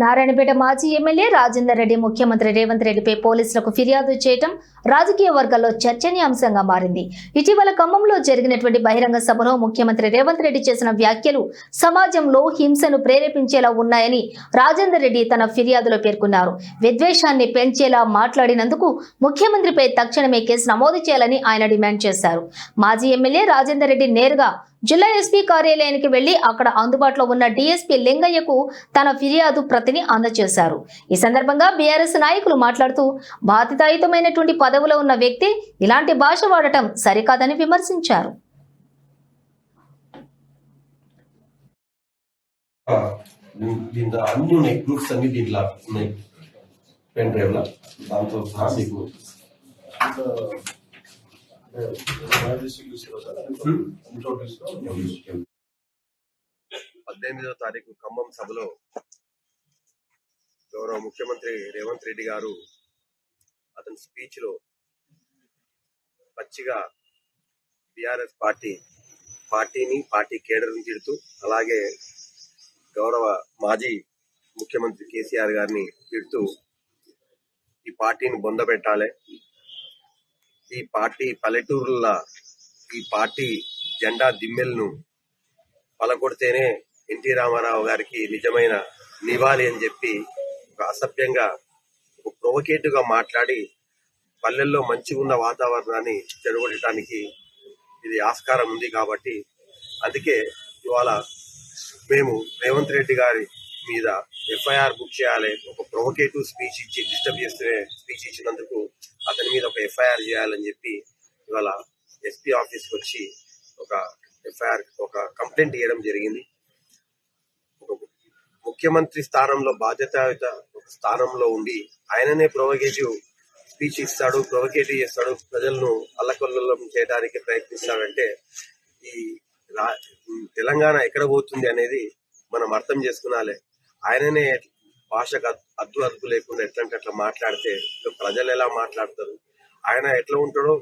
నారాయణపేట మాజీ ఎమ్మెల్యే రాజేందర్ రెడ్డి ముఖ్యమంత్రి రేవంత్ రెడ్డిపై పోలీసులకు ఫిర్యాదు చేయడం రాజకీయ వర్గాల్లో చర్చనీయాంశంగా మారింది. ఇటీవల ఖమ్మంలో జరిగినటువంటి బహిరంగ సభలో ముఖ్యమంత్రి రేవంత్ రెడ్డి చేసిన వ్యాఖ్యలు సమాజంలో హింసను ప్రేరేపించేలా ఉన్నాయని రాజేందర్ రెడ్డి తన ఫిర్యాదులో పేర్కొన్నారు. విద్వేషాన్ని పెంచేలా మాట్లాడినందుకు ముఖ్యమంత్రిపై తక్షణమే కేసు నమోదు చేయాలని ఆయన డిమాండ్ చేశారు. మాజీ ఎమ్మెల్యే రాజేందర్ రెడ్డి నేరుగా జిల్లా ఎస్పీ కార్యాలయానికి వెళ్లి అక్కడ అందుబాటులో ఉన్న డీఎస్పీ లింగయ్యకు తన ఫిర్యాదు ప్రతిని అందజేశారు. ఈ సందర్భంగా బీఆర్ఎస్ నాయకులు మాట్లాడుతూ బాధ్యతాయుతమైనటువంటి పదవిలో ఉన్న వ్యక్తి ఇలాంటి భాష వాడటం సరికాదని విమర్శించారు. తారీఖు ఖమ్మం సభలో గౌరవ ముఖ్యమంత్రి రేవంత్ రెడ్డి గారు అతని స్పీచ్ లో పచ్చిగా బీఆర్ఎస్ పార్టీని పార్టీ కేడర్ని తిడుతూ, అలాగే గౌరవ మాజీ ముఖ్యమంత్రి కేసీఆర్ గారిని తిడుతూ ఈ పార్టీని బొందబెట్టాలి, ఈ పార్టీ పల్లెటూరుల ఈ పార్టీ జెండా దిమ్మెలను పలకొడితేనే ఎన్టీ రామారావు గారికి నిజమైన నివాళి అని చెప్పి ఒక అసభ్యంగా ఒక ప్రొవకేటివ్ గా మాట్లాడి పల్లెల్లో మంచిగా ఉన్న వాతావరణాన్ని చెడగొట్టడానికి ఇది ఆస్కారం ఉంది. కాబట్టి అందుకే ఇవాళ మేము రేవంత్ రెడ్డి గారి మీద ఎఫ్ఐఆర్ బుక్ చేయాలి, ఒక ప్రొవకేటివ్ స్పీచ్ ఇచ్చి డిస్టర్బ్ చేస్తే స్పీచ్ ఇచ్చినందుకు అతని మీద ఒక ఎఫ్ఐఆర్ చేయాలని చెప్పి ఇవాళ ఎస్పీ ఆఫీస్కి వచ్చి ఒక ఎఫ్ఐఆర్ ఒక కంప్లైంట్ ఇవ్వడం జరిగింది. ముఖ్యమంత్రి స్థానంలో బాధ్యతాయుత స్థానంలో ఉండి ఆయననే ప్రొవకేటివ్ స్పీచ్ ఇస్తాడు, ప్రొవకేటివ్ చేస్తాడు, ప్రజలను అల్లకొల్లం చేయడానికి ప్రయత్నిస్తాడంటే ఈ తెలంగాణ ఎక్కడ పోతుంది అనేది మనం అర్థం చేసుకునాలి. ఆయననే భాషకు అద్దు లేకుండా ఎట్లంటే అట్లా మాట్లాడితే ప్రజలు ఎలా మాట్లాడతారు, ఆయన ఎట్లా ఉంటాడో